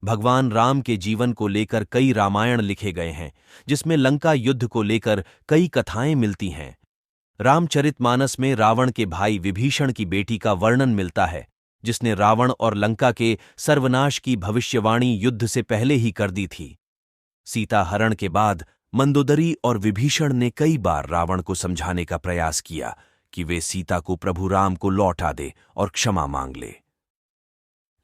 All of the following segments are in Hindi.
भगवान राम के जीवन को लेकर कई रामायण लिखे गए हैं, जिसमें लंका युद्ध को लेकर कई कथाएं मिलती हैं। रामचरितमानस में रावण के भाई विभीषण की बेटी का वर्णन मिलता है, जिसने रावण और लंका के सर्वनाश की भविष्यवाणी युद्ध से पहले ही कर दी थी। सीता हरण के बाद मंदोदरी और विभीषण ने कई बार रावण को समझाने का प्रयास किया कि वे सीता को प्रभु राम को लौटा दे और क्षमा मांग ले,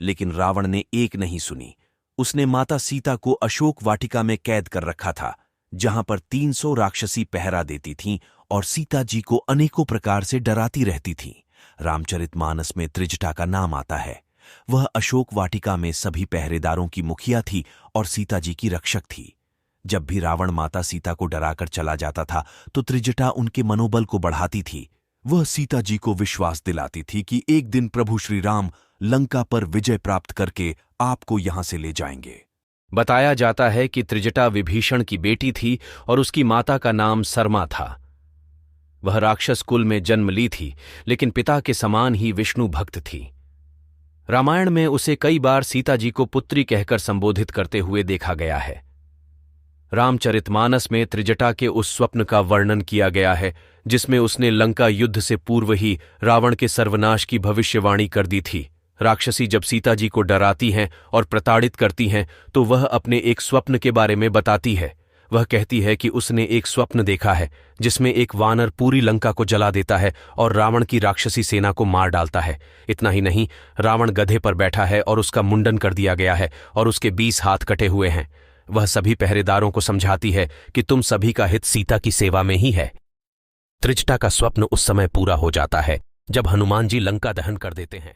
लेकिन रावण ने एक नहीं सुनी। उसने माता सीता को अशोक वाटिका में कैद कर रखा था, जहां पर 300 राक्षसी पहरा देती थीं और सीता जी को अनेकों प्रकार से डराती रहती थीं। रामचरितमानस में त्रिजटा का नाम आता है। वह अशोक वाटिका में सभी पहरेदारों की मुखिया थी और सीता जी की रक्षक थी। जब भी रावण माता सीता को डराकर चला जाता था तो त्रिजटा उनके मनोबल को बढ़ाती थी। वह सीता जी को विश्वास दिलाती थी कि एक दिन प्रभु श्री राम लंका पर विजय प्राप्त करके आपको यहां से ले जाएंगे। बताया जाता है कि त्रिजटा विभीषण की बेटी थी और उसकी माता का नाम सरमा था। वह राक्षस कुल में जन्म ली थी, लेकिन पिता के समान ही विष्णु भक्त थी। रामायण में उसे कई बार सीता जी को पुत्री कहकर संबोधित करते हुए देखा गया है। रामचरितमानस में त्रिजटा के उस स्वप्न का वर्णन किया गया है जिसमें उसने लंका युद्ध से पूर्व ही रावण के सर्वनाश की भविष्यवाणी कर दी थी। राक्षसी जब सीता जी को डराती हैं और प्रताड़ित करती हैं तो वह अपने एक स्वप्न के बारे में बताती है। वह कहती है कि उसने एक स्वप्न देखा है जिसमें एक वानर पूरी लंका को जला देता है और रावण की राक्षसी सेना को मार डालता है। इतना ही नहीं, रावण गधे पर बैठा है और उसका मुंडन कर दिया गया है और उसके 20 हाथ कटे हुए हैं। वह सभी पहरेदारों को समझाती है कि तुम सभी का हित सीता की सेवा में ही है। त्रिजटा का स्वप्न उस समय पूरा हो जाता है जब हनुमान जी लंका दहन कर देते हैं।